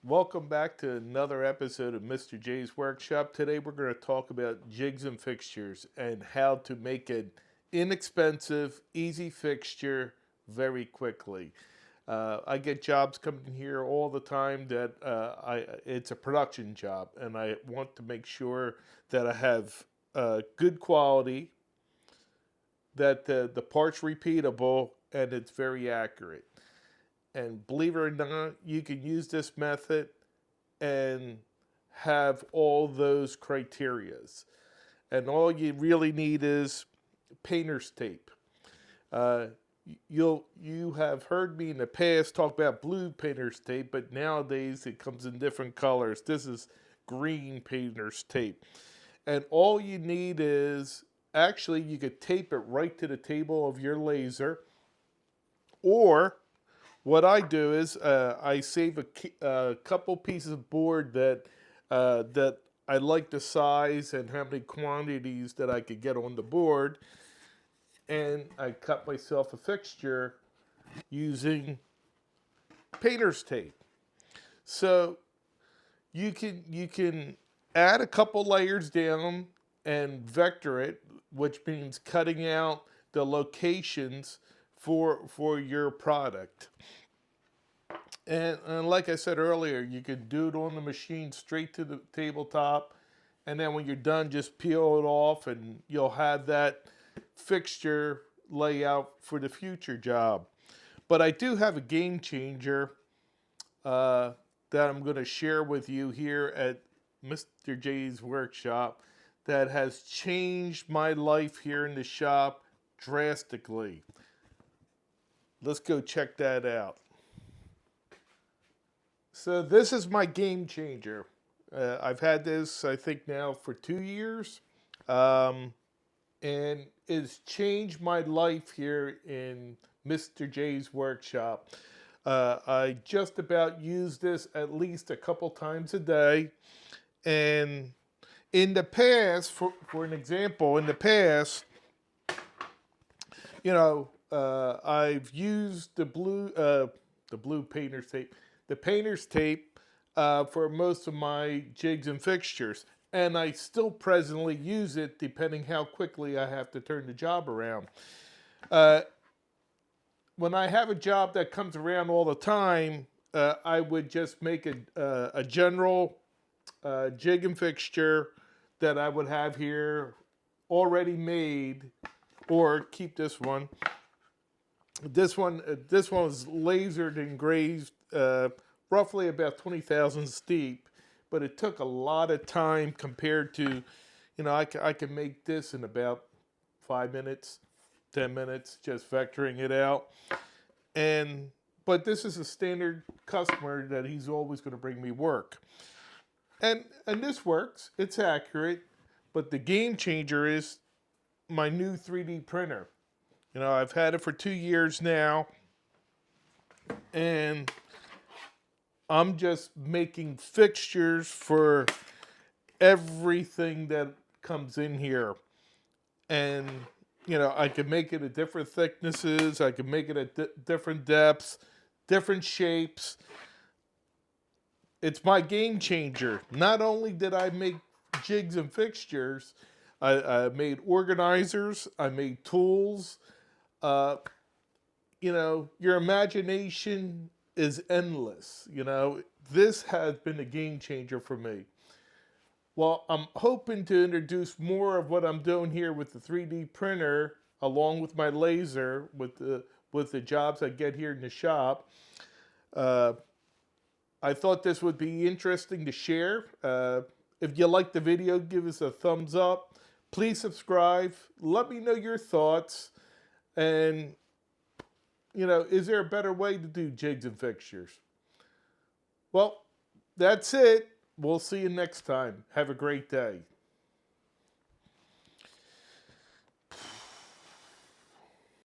Welcome back to another episode of Mr. J's Workshop. Today we're going to talk about jigs and fixtures and how to make an inexpensive, easy fixture very quickly. I get jobs coming here all the time that it's a production job, and I want to make sure that I have good quality, that the part's repeatable, and it's very accurate. And believe it or not, you can use this method and have all those criterias. And all you really need is painter's tape. Uh, you have heard me in the past talk about blue painter's tape, but nowadays it comes in different colors. This is green painter's tape. And all you need is actually you could tape it right to the table of your laser, or what I do is I save a couple pieces of board that I like the size and how many quantities that I could get on the board, and I cut myself a fixture using painter's tape. So you can add a couple layers down and vector it, which means cutting out the locations for your product. And like I said earlier, you could do it on the machine straight to the tabletop, and then when you're done, just peel it off, and you'll have that fixture layout for the future job. But I do have a game changer that I'm going to share with you here at Mr. J's Workshop that has changed my life here in the shop drastically. Let's go check that out. So this is my game changer. I've had this, I think, now for 2 years, and it's changed my life here in Mr. J's Workshop. I just about use this at least a couple times a day, and in the past, for an example, in the past, I've used the blue painter's tape, the painter's tape for most of my jigs and fixtures, and I still presently use it depending how quickly I have to turn the job around. Uh, when I have a job that comes around all the time, I would just make a general jig and fixture that I would have here already made, or keep this one. This one was lasered and engraved, roughly about 20 thousandths deep, but it took a lot of time compared to, I can make this in about 5 minutes, 10 minutes, just vectoring it out. But this is a standard customer that he's always going to bring me work, and this works. It's accurate, but the game changer is my new 3D printer. I've had it for 2 years now, and I'm just making fixtures for everything that comes in here. And, I can make it at different thicknesses, I can make it at different depths, different shapes. It's my game changer. Not only did I make jigs and fixtures, I made organizers, I made tools. Uh, your imagination is endless. This has been a game changer for me. Well, I'm hoping to introduce more of what I'm doing here with the 3D printer, along with my laser, with the jobs I get here in the shop. Uh, I thought this would be interesting to share. If you like the video, give us a thumbs up. Please subscribe. Let me know your thoughts. And, is there a better way to do jigs and fixtures? Well, that's it. We'll see you next time. Have a great day.